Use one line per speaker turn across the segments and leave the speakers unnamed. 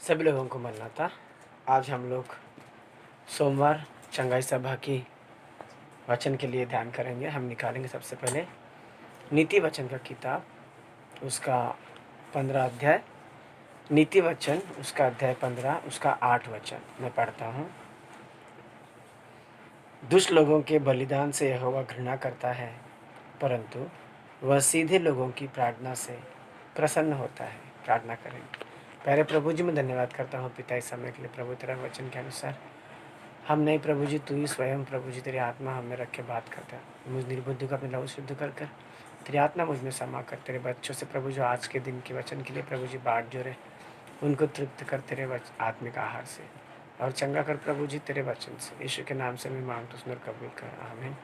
सभी लोगों को मरना था। आज हम लोग सोमवार चंगाई सभा की वचन के लिए ध्यान करेंगे। हम निकालेंगे सबसे पहले नीति वचन का किताब, उसका 15 अध्याय। नीति वचन उसका अध्याय 15, उसका 8 वचन मैं पढ़ता हूँ। दुष्ट लोगों के बलिदान से यहोवा घृणा करता है, परंतु वह सीधे लोगों की प्रार्थना से प्रसन्न होता है। प्रार्थना करेंगे। प्यारे प्रभु जी, मैं धन्यवाद करता हूँ पिता इस समय के लिए। प्रभु तेरा वचन के अनुसार हम नहीं, प्रभु जी तू ही स्वयं प्रभु जी तेरी आत्मा हमें रख के बात करता है। मुझ निर्बुद्धि को अपने लहू शुद्ध कर कर तेरी आत्मा मुझ में समा कर तेरे बच्चों से प्रभु जो आज के दिन के वचन के लिए प्रभु जी बाट जो रहे उनको तृप्त कर तेरे आत्मिक आहार से और चंगा कर प्रभु जी तेरे वचन से। यीशु के नाम से मैं मांगता हूँ, सुंदर कबूल कर, आमीन।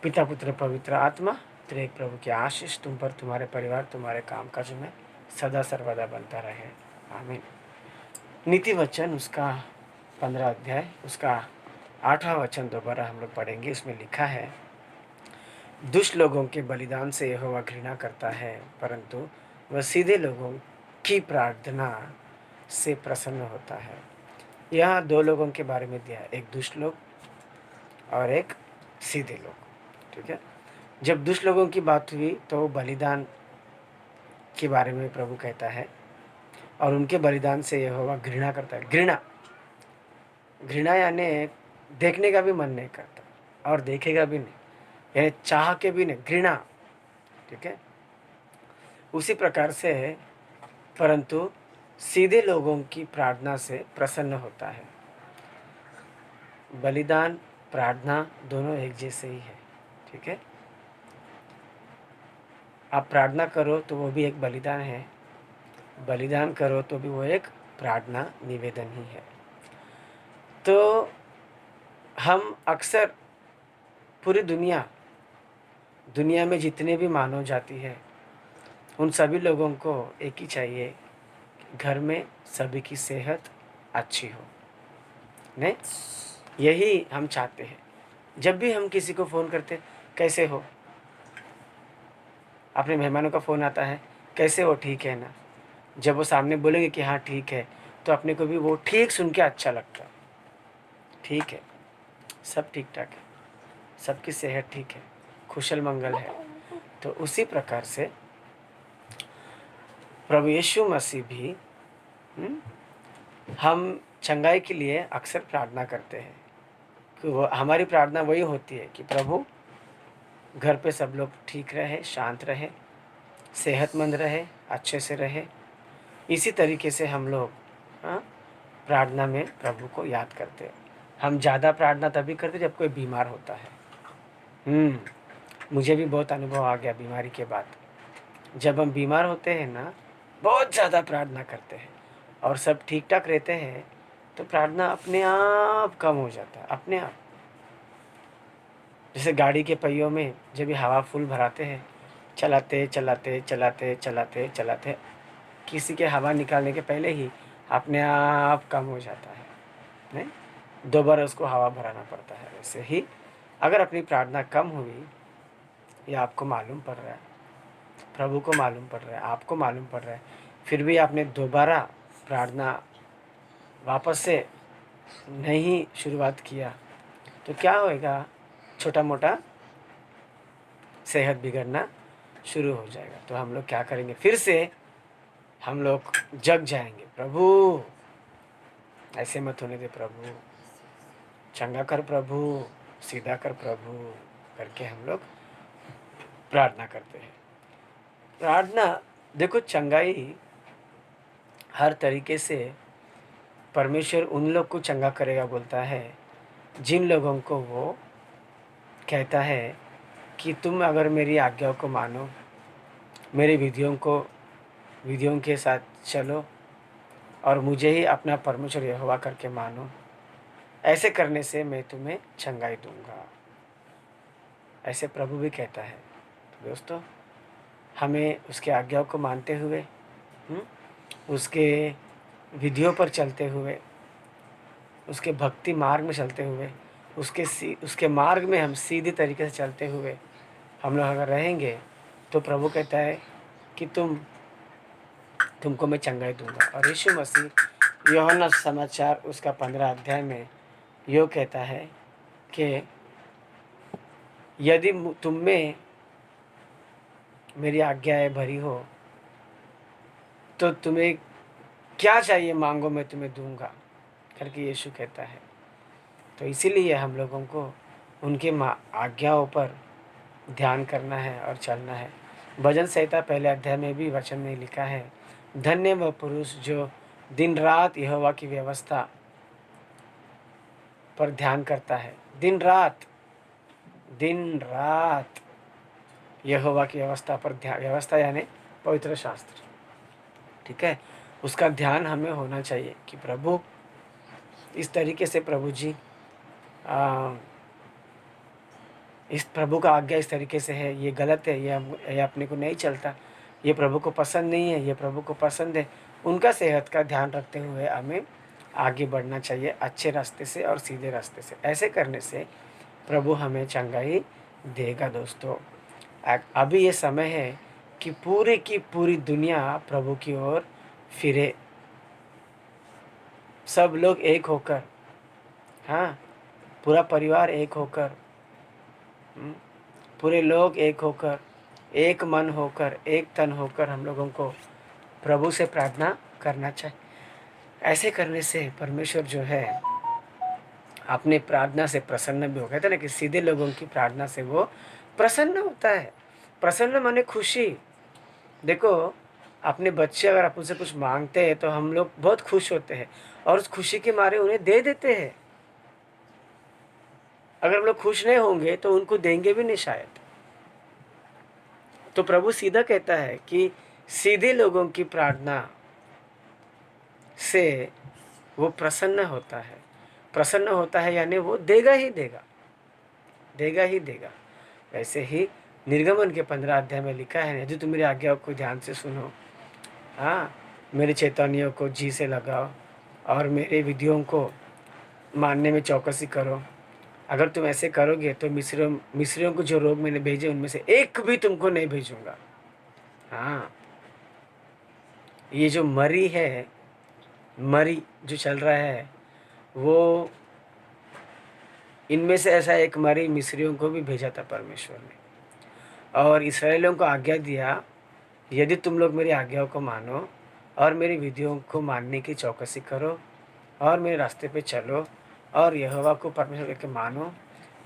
पिता पुत्र पवित्र आत्मा तेरे एक प्रभु की आशीष तुम पर, तुम्हारे परिवार, तुम्हारे काम काज में सदा सर्वदा बनता रहे, आमीन। नीति वचन उसका 15 अध्याय, उसका 8वां वचन दोबारा हम लोग पढ़ेंगे। इसमें लिखा है, दुष्ट लोगों के बलिदान से यहोवा घृणा करता है, परंतु वह सीधे लोगों की प्रार्थना से प्रसन्न होता है। यहाँ दो लोगों के बारे में दिया है, एक दुष्ट लोग और एक सीधे लोग, ठीक है। जब दुष्ट लोगों की बात हुई तो बलिदान के बारे में प्रभु कहता है और उनके बलिदान से यहोवा घृणा करता है। घृणा, घृणा यानी देखने का भी मन नहीं करता और देखेगा भी नहीं, यानी चाह के भी नहीं, घृणा, ठीक है। उसी प्रकार से परंतु सीधे लोगों की प्रार्थना से प्रसन्न होता है। बलिदान प्रार्थना दोनों एक जैसे ही है, ठीक है। आप प्रार्थना करो तो वो भी एक बलिदान है, बलिदान करो तो भी वो एक प्रार्थना निवेदन ही है। तो हम अक्सर पूरी दुनिया में जितने भी मानव जाति है उन सभी लोगों को एक ही चाहिए, घर में सभी की सेहत अच्छी हो, नहीं? यही हम चाहते हैं। जब भी हम किसी को फ़ोन करते, कैसे हो, अपने मेहमानों का फ़ोन आता है, कैसे हो, ठीक है ना? जब वो सामने बोलेंगे कि हाँ ठीक है, तो अपने को भी वो ठीक सुन के अच्छा लगता है। ठीक है, सब ठीक ठाक है, सबकी सेहत ठीक है, कुशल मंगल है। तो उसी प्रकार से प्रभु यीशु मसीह भी हम चंगाई के लिए अक्सर प्रार्थना करते हैं कि वो हमारी प्रार्थना वही होती है कि प्रभु घर पे सब लोग ठीक रहे, शांत रहे, सेहतमंद रहे, अच्छे से रहे। इसी तरीके से हम लोग प्रार्थना में प्रभु को याद करते हैं। हम ज़्यादा प्रार्थना तभी करते जब कोई बीमार होता है। मुझे भी बहुत अनुभव आ गया बीमारी के बाद। जब हम बीमार होते हैं ना, बहुत ज़्यादा प्रार्थना करते हैं और सब ठीक ठाक रहते हैं तो प्रार्थना अपने आप कम हो जाता है, अपने आप। जैसे गाड़ी के पहियों में जब भी हवा फुल भराते हैं, चलाते चलाते चलाते चलाते चलाते किसी के हवा निकालने के पहले ही अपने आप कम हो जाता है, नहीं? दोबारा उसको हवा भराना पड़ता है। वैसे ही अगर अपनी प्रार्थना कम हुई, या आपको मालूम पड़ रहा है, प्रभु को मालूम पड़ रहा है, आपको मालूम पड़ रहा है, फिर भी आपने दोबारा प्रार्थना वापस से नहीं शुरुआत किया, तो क्या होएगा? छोटा मोटा सेहत बिगड़ना शुरू हो जाएगा। तो हम लोग क्या करेंगे? फिर से हम लोग जग जाएंगे, प्रभु ऐसे मत होने दे, प्रभु चंगा कर, प्रभु सीधा कर, प्रभु करके हम लोग प्रार्थना करते हैं। प्रार्थना, देखो, चंगाई हर तरीके से परमेश्वर उन लोग को चंगा करेगा बोलता है जिन लोगों को वो कहता है कि तुम अगर मेरी आज्ञाओं को मानो, मेरी विधियों के साथ चलो और मुझे ही अपना परमेश्वर यहोवा करके मानो, ऐसे करने से मैं तुम्हें चंगाई दूंगा। ऐसे प्रभु भी कहता है। तो दोस्तों, हमें उसके आज्ञाओं को मानते हुए, उसके विधियों पर चलते हुए, उसके भक्ति मार्ग में चलते हुए, उसके मार्ग में हम सीधी तरीके से चलते हुए हम लोग अगर रहेंगे तो प्रभु कहता है कि तुमको मैं चंगाई दूंगा। और यीशु मसीह यूहन्ना समाचार उसका 15 अध्याय में यो कहता है कि यदि तुम में मेरी आज्ञाएं भरी हो तो तुम्हें क्या चाहिए मांगो, मैं तुम्हें दूंगा करके यीशु कहता है। तो इसीलिए हम लोगों को उनके आज्ञाओं पर ध्यान करना है और चलना है। भजन संहिता पहले अध्याय में भी वचन में लिखा है, धन्य वह पुरुष जो दिन रात यहोवा की व्यवस्था पर ध्यान करता है। दिन रात यहोवा की व्यवस्था पर ध्यान, व्यवस्था यानी पवित्र शास्त्र, ठीक है, उसका ध्यान हमें होना चाहिए कि प्रभु इस तरीके से, प्रभु जी इस प्रभु का आज्ञा इस तरीके से है, ये गलत है, ये अपने को नहीं चलता, ये प्रभु को पसंद नहीं है, ये प्रभु को पसंद है। उनका सेहत का ध्यान रखते हुए हमें आगे बढ़ना चाहिए अच्छे रास्ते से और सीधे रास्ते से। ऐसे करने से प्रभु हमें चंगाई देगा। दोस्तों, अभी ये समय है कि पूरी की पूरी दुनिया प्रभु की ओर फिरे, सब लोग एक होकर, हाँ, पूरा परिवार एक होकर, पूरे लोग एक होकर, एक मन होकर, एक तन होकर हम लोगों को प्रभु से प्रार्थना करना चाहिए। ऐसे करने से परमेश्वर जो है अपने प्रार्थना से प्रसन्न भी हो। कहते ना कि सीधे लोगों की प्रार्थना से वो प्रसन्न होता है। प्रसन्न माने खुशी। देखो, अपने बच्चे अगर अपन से कुछ मांगते हैं तो हम लोग बहुत खुश होते हैं और उस खुशी के मारे उन्हें दे देते हैं। अगर हम लोग खुश नहीं होंगे तो उनको देंगे भी नहीं शायद। तो प्रभु सीधा कहता है कि सीधे लोगों की प्रार्थना से वो प्रसन्न होता है। प्रसन्न होता है यानी वो देगा ही देगा, देगा ही देगा। वैसे ही निर्गमन के 15 अध्याय में लिखा है, यदि तुम मेरी आज्ञाओं को ध्यान से सुनो, हाँ, मेरे चेतावनियों को जी से लगाओ और मेरे विधियों को मानने में चौकसी करो। अगर तुम ऐसे करोगे तो मिस्रियों को जो रोग मैंने भेजे उनमें से एक भी तुमको नहीं भेजूंगा। हाँ, ये जो मरी है, मरी जो चल रहा है, वो इनमें से ऐसा एक मरी मिस्रियों को भी भेजा था परमेश्वर ने और इसराइलियों को आज्ञा दिया, यदि तुम लोग मेरी आज्ञाओं को मानो और मेरी विधियों को मानने की चौकसी करो और मेरे रास्ते पे चलो और यहोवा को परमेश्वर करके मानो,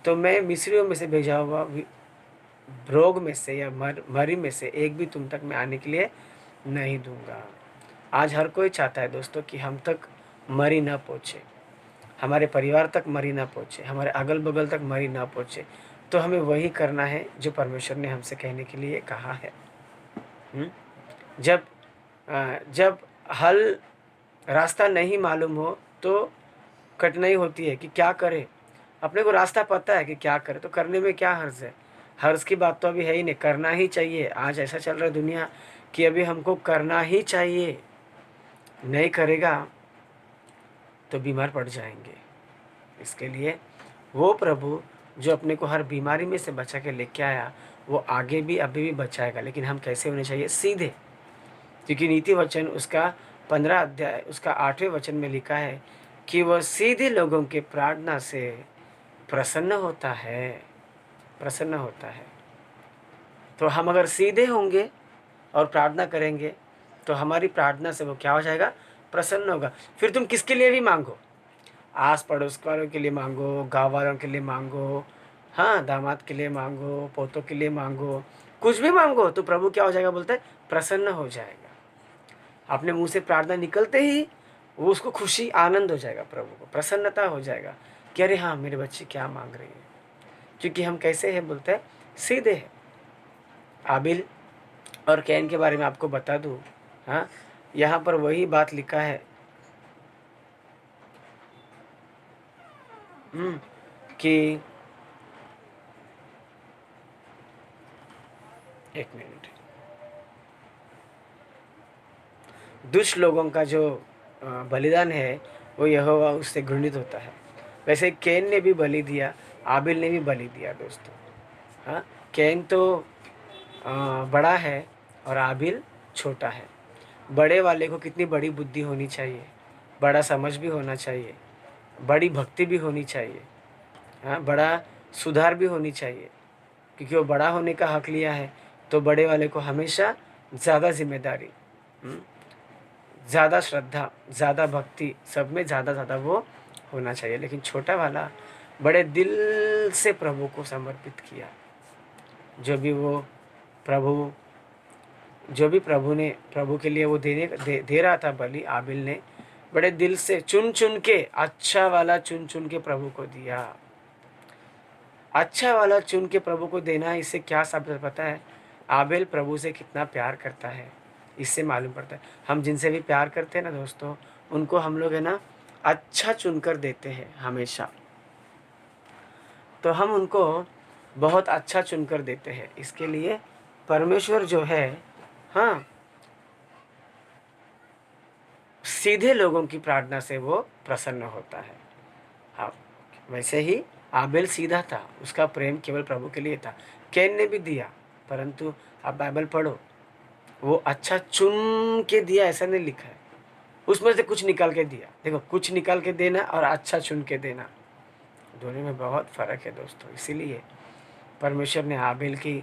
तो मैं मिस्रियों में से भेजा हुआ रोग में से या मरी में से एक भी तुम तक मैं आने के लिए नहीं दूंगा। आज हर कोई चाहता है दोस्तों कि हम तक मरी ना पहुँचे, हमारे परिवार तक मरी ना पहुँचे, हमारे अगल बगल तक मरी ना पहुँचे। तो हमें वही करना है जो परमेश्वर ने हमसे कहने के लिए कहा है। जब हल रास्ता नहीं मालूम हो तो कठिनाई होती है कि क्या करें। अपने को रास्ता पता है कि क्या करें तो करने में क्या हर्ज है। हर्ज की बात तो अभी है ही नहीं, करना ही चाहिए। आज ऐसा चल रहा है दुनिया कि अभी हमको करना ही चाहिए, नहीं करेगा तो बीमार पड़ जाएंगे। इसके लिए वो प्रभु जो अपने को हर बीमारी में से बचा के लेके आया, वो आगे भी अभी भी बचाएगा। लेकिन हम कैसे होने चाहिए? सीधे। क्योंकि नीति वचन उसका 15 अध्याय उसका 8वें वचन में लिखा है कि वह सीधे लोगों के प्रार्थना से प्रसन्न होता है, प्रसन्न होता है। तो हम अगर सीधे होंगे और प्रार्थना करेंगे तो हमारी प्रार्थना से वो क्या हो जाएगा? प्रसन्न होगा। फिर तुम किसके लिए भी मांगो, आस पड़ोस वालों के लिए मांगो, गाँव वालों के लिए मांगो, हाँ, दामाद के लिए मांगो, पोतों के लिए मांगो, कुछ भी मांगो, तो प्रभु क्या हो जाएगा? बोलते हैं प्रसन्न हो जाएगा। अपने मुंह से प्रार्थना निकलते ही वो उसको खुशी आनंद हो जाएगा, प्रभु को प्रसन्नता हो जाएगा कि अरे हाँ, मेरे बच्चे क्या मांग रही है। क्योंकि हम कैसे हैं? बोलते हैं सीधे हैं। आबिल और कैन के बारे में आपको बता दूं, हाँ, यहाँ पर वही बात लिखा है कि एक मिनट, दुष्ट लोगों का जो बलिदान है वो यहोवा उससे घृणित होता है। वैसे कैन ने भी बलि दिया, आबिल ने भी बलि दिया दोस्तों। हाँ, कैन तो बड़ा है और आबिल छोटा है। बड़े वाले को कितनी बड़ी बुद्धि होनी चाहिए, बड़ा समझ भी होना चाहिए, बड़ी भक्ति भी होनी चाहिए, हाँ, बड़ा सुधार भी होनी चाहिए, क्योंकि वो बड़ा होने का हक लिया है, तो बड़े वाले को हमेशा ज़्यादा जिम्मेदारी, ज़्यादा श्रद्धा, ज़्यादा भक्ति, सब में ज़्यादा ज़्यादा वो होना चाहिए। लेकिन छोटा वाला बड़े दिल से प्रभु को समर्पित किया। जो भी वो प्रभु जो भी प्रभु के लिए वो दे रहा था बलि, आबिल ने बड़े दिल से चुन चुन के, अच्छा वाला चुन चुन के प्रभु को दिया। अच्छा वाला चुन के प्रभु को देना, इससे क्या साबित पता है? आबिल प्रभु से कितना प्यार करता है, इससे मालूम पड़ता है। हम जिनसे भी प्यार करते हैं ना दोस्तों, उनको हम लोग है ना अच्छा चुनकर देते हैं हमेशा। तो हम उनको बहुत अच्छा चुनकर देते हैं। इसके लिए परमेश्वर जो है, हाँ, सीधे लोगों की प्रार्थना से वो प्रसन्न होता है। हाँ, वैसे ही आबेल सीधा था, उसका प्रेम केवल प्रभु के लिए था। कैन ने भी दिया, परंतु आप बाइबल पढ़ो, वो अच्छा चुन के दिया ऐसा नहीं लिखा है, उसमें से कुछ निकाल के दिया। देखो, कुछ निकाल के देना और अच्छा चुन के देना, दोनों में बहुत फ़र्क है दोस्तों। इसीलिए परमेश्वर ने आबेल की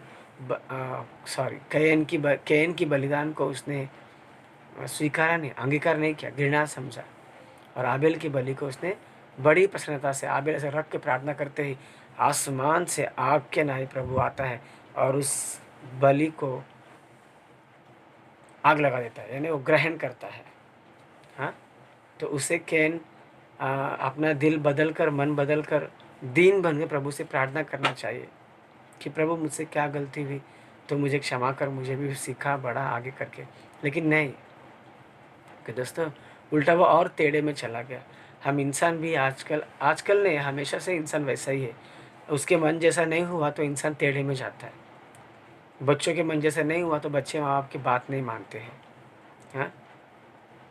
कैन की बलिदान को उसने स्वीकारा नहीं, अंगीकार नहीं किया, घृणा समझा। और आबेल की बलि को उसने बड़ी प्रसन्नता से, आबेल ऐसे रख के प्रार्थना करते ही आसमान से आग के नाई प्रभु आता है और उस बलि को आग लगा देता है, यानी वो ग्रहण करता है। हाँ, तो उसे कैन अपना दिल बदल कर, मन बदल कर, दीन बन के प्रभु से प्रार्थना करना चाहिए कि प्रभु मुझसे क्या गलती हुई तो मुझे क्षमा कर, मुझे भी सीखा बड़ा आगे करके। लेकिन नहीं कि दोस्तों, उल्टा वो और टेढ़े में चला गया। हम इंसान भी आजकल नहीं, हमेशा से इंसान वैसा ही है। उसके मन जैसा नहीं हुआ तो इंसान टेढ़े में जाता है। बच्चों के मन जैसा नहीं हुआ तो बच्चे माँ बाप की बात नहीं मानते हैं। हाँ,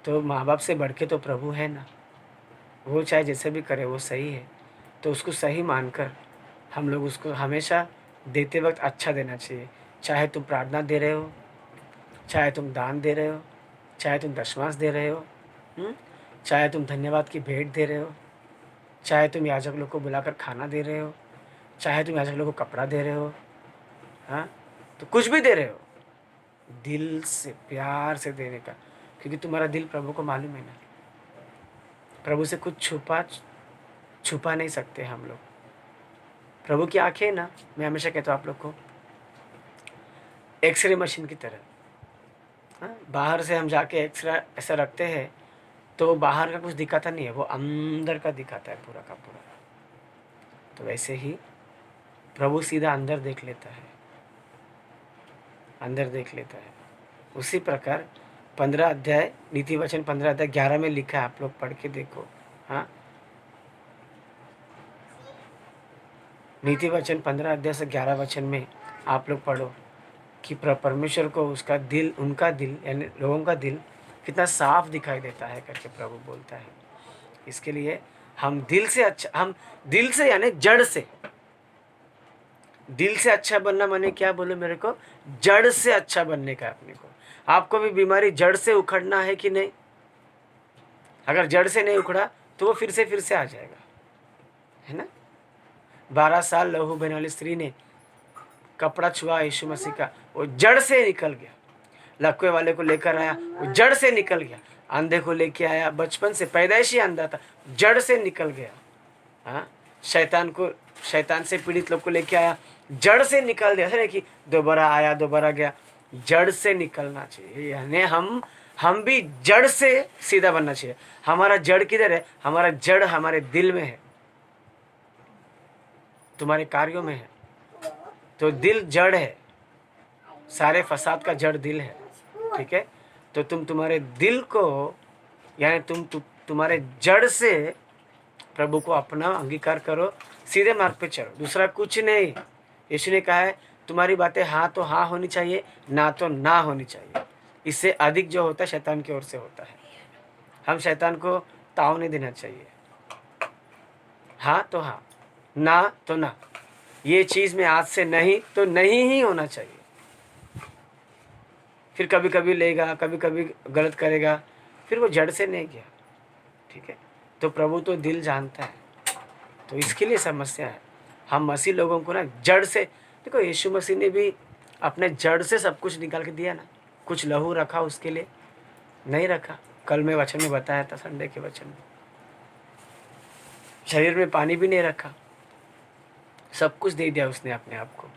तो माँ बाप से बढ़ के तो प्रभु है ना, वो चाहे जैसे भी करे वो सही है, तो उसको सही मानकर हम लोग उसको हमेशा देते वक्त अच्छा देना चाहिए। चाहे तुम प्रार्थना दे रहे हो, चाहे तुम दान दे रहे हो, चाहे तुम दशमांश दे रहे हो, चाहे तुम धन्यवाद की भेंट दे रहे हो, चाहे तुम याजक लोग को बुलाकर खाना दे रहे हो, चाहे तुम याजक लोग को कपड़ा दे रहे हो, हाँ, तो कुछ भी दे रहे हो, दिल से प्यार से देने का, क्योंकि तुम्हारा दिल प्रभु को मालूम है ना। प्रभु से कुछ छुपा नहीं सकते हम लोग। प्रभु की आंखें ना, मैं हमेशा कहता हूँ आप लोग को, एक्सरे मशीन की तरह। हाँ, बाहर से हम जाके एक्सरे ऐसा रखते हैं तो बाहर का कुछ दिखाता नहीं है, वो अंदर का दिखाता है पूरा का पूरा। तो वैसे ही प्रभु सीधा अंदर देख लेता है, अंदर देख लेता है। उसी प्रकार 15 अध्याय, नीति वचन 15 अध्याय 11 में लिखा है, आप लोग पढ़ के देखो। हाँ, नीति वचन 15 अध्याय से 11 वचन में आप लोग पढ़ो कि परमेश्वर को उसका दिल, उनका दिल यानी लोगों का दिल कितना साफ दिखाई देता है करके प्रभु बोलता है। इसके लिए हम दिल से यानी जड़ से, दिल से अच्छा बनना माने क्या बोलो मेरे को, जड़ से अच्छा बनने का अपने को। आपको भी बीमारी जड़ से उखड़ना है कि नहीं? अगर जड़ से नहीं उखड़ा तो वो फिर से आ जाएगा, है ना। 12 साल लहू बहने वाली स्त्री ने कपड़ा छुआ यीशु मसीह का, वो जड़ से निकल गया। लकवे वाले को लेकर आया, वो जड़ से निकल गया। अंधे को लेके आया, बचपन से पैदाइशी अंधा था, जड़ से निकल गया। हाँ, शैतान से पीड़ित लोग को लेके आया, जड़ से निकल गया। ऐसा कि दोबारा आया दोबारा गया, जड़ से निकलना चाहिए। यानी हम भी जड़ से सीधा बनना चाहिए। हमारा जड़ किधर है? हमारा जड़ हमारे दिल में है, तुम्हारे कार्यों में है। तो दिल जड़ है, सारे फसाद का जड़ दिल है, ठीक है। तो तुम्हारे दिल को यानी तुम्हारे जड़ से प्रभु को अपना अंगीकार करो, सीधे मार्ग पे चलो, दूसरा कुछ नहीं। यीशु ने कहा है तुम्हारी बातें हाँ तो हाँ होनी चाहिए, ना तो ना होनी चाहिए। इससे अधिक जो होता है शैतान की ओर से होता है। हम शैतान को ताव नहीं देना चाहिए। हाँ तो हाँ, ना तो ना। ये चीज़ में आज से नहीं तो नहीं ही होना चाहिए। फिर कभी कभी लेगा, कभी कभी गलत करेगा, फिर वो जड़ से नहीं गया। ठीक है। तो प्रभु तो दिल जानता है, तो इसके लिए समस्या है। हम मसीह लोगों को ना जड़ से, देखो यीशु मसीह ने भी अपने जड़ से सब कुछ निकाल के दिया ना। कुछ लहू रखा उसके लिए? नहीं रखा। कल मैं वचन में बताया था, संडे के वचन में, शरीर में पानी भी नहीं रखा, सब कुछ दे दिया उसने अपने आप को।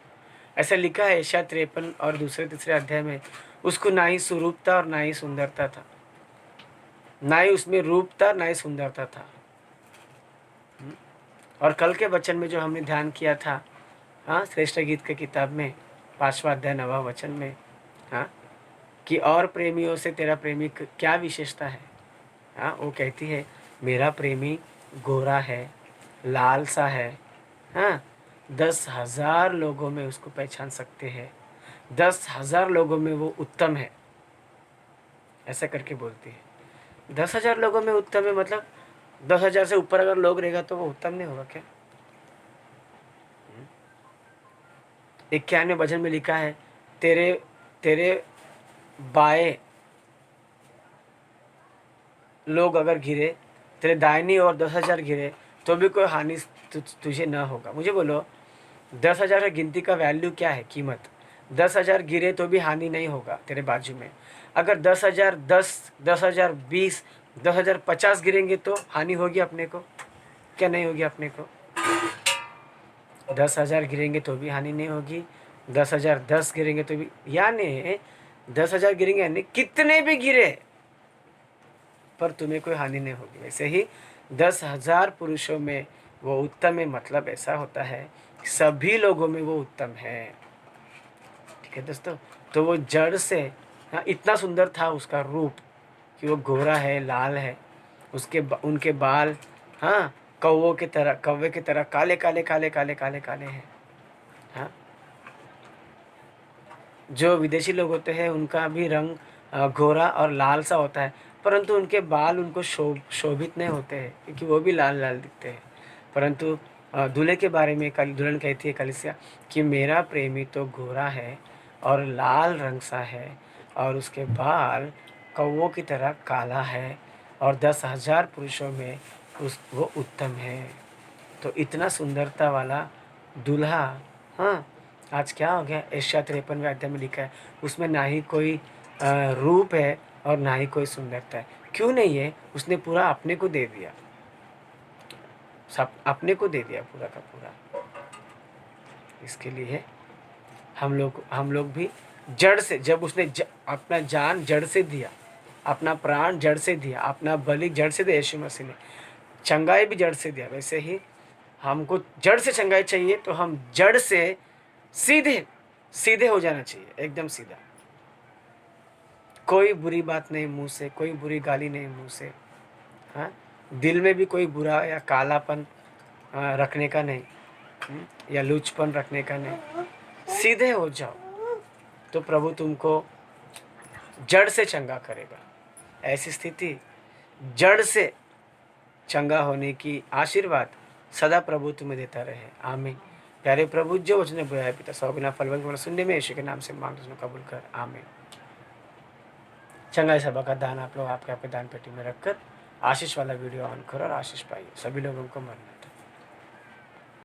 ऐसा लिखा है यशायाह 53 और दूसरे तीसरे अध्याय में, उसको ना ही स्वरूपता और ना ही सुंदरता था, ना ही उसमें रूप था ना ही सुंदरता था। और कल के वचन में जो हमने ध्यान किया था, हाँ, श्रेष्ठ गीत की किताब में 5वां अध्याय 9वां वचन में, हाँ, कि और प्रेमियों से तेरा प्रेमी क्या विशेषता है? हाँ, वो कहती है मेरा प्रेमी गोरा है, लाल सा है, हाँ, 10,000 लोगों में उसको पहचान सकते हैं, 10,000 लोगों में वो उत्तम है, ऐसा करके बोलती है। 10,000 लोगों में उत्तम है, मतलब 10,000 से ऊपर अगर लोग रहेगा तो वो उत्तम नहीं होगा क्या? 91 भजन में लिखा है, तेरे तेरे बाएं लोग अगर गिरे, तेरे दाहिनी और 10,000 गिरे तो भी कोई हानि तुझे ना होगा। मुझे बोलो 10,000 की गिनती का वैल्यू क्या है, कीमत? 10,000 गिरे तो भी हानि नहीं होगा तेरे बाजू में। अगर 10,000 10,000 20 10,000 50 गिरेंगे तो हानि होगी अपने को, क्या नहीं होगी अपने को? 10,000 गिरेंगे तो भी हानि नहीं होगी, 10,000 10 गिरेंगे तो भी, यानी 10,000 गिरेंगे यानी कितने भी गिरे पर तुम्हें कोई हानि नहीं होगी। वैसे ही 10,000 पुरुषों में वो उत्तम है, मतलब ऐसा होता है कि सभी लोगों में वो उत्तम है। ठीक है दोस्तों, तो वो जड़ से, हाँ, इतना सुंदर था उसका रूप कि वो गोरा है, लाल है, उनके बाल, हाँ, कौवे की तरह काले काले काले काले काले काले हैं। हाँ, जो विदेशी लोग होते हैं उनका भी रंग गोरा और लाल सा होता है, परंतु उनके बाल उनको शोभित नहीं होते हैं क्योंकि वो भी लाल लाल दिखते हैं। परंतु दूल्हे के बारे में कल दुल्हन कहती है कलिसिया कि मेरा प्रेमी तो गोरा है और लाल रंग सा है, और उसके बाल कौवों की तरह काला है, और 10,000 पुरुषों में वो उत्तम है। तो इतना सुंदरता वाला दूल्हा, हाँ, आज क्या हो गया? एशिया 53वें अध्याय में लिखा है उसमें ना ही कोई रूप है और ना ही कोई सुंदरता है। क्यों नहीं है? उसने पूरा अपने को दे दिया, सब अपने को दे दिया पूरा का पूरा। इसके लिए हम लोग भी जड़ से, जब उसने अपना जान जड़ से दिया, अपना प्राण जड़ से दिया, अपना बलि जड़ से दिया, यीशु मसीह ने चंगाई भी जड़ से दिया, वैसे ही हमको जड़ से चंगाई चाहिए तो हम जड़ से सीधे सीधे हो जाना चाहिए, एकदम सीधा। कोई बुरी बात नहीं मुंह से, कोई बुरी गाली नहीं मुंह से, हाँ, दिल में भी कोई बुरा या कालापन रखने का नहीं, या लुचपन रखने का नहीं, सीधे हो जाओ तो प्रभु तुमको जड़ से चंगा करेगा। ऐसी स्थिति, जड़ से चंगा होने की आशीर्वाद सदा प्रभु तुम्हें देता रहे, आमीन। प्यारे प्रभु, जो वचन बोया है पिता, सौ बिना फल सुनने में यीशु के नाम से मांग कबूल कर, आमीन। चंगाई सभा का दान आप लोग आपके दान पेटी में रखकर आशीष वाला वीडियो ऑन करो और आशीष पाइए। सभी लोगों को मरना।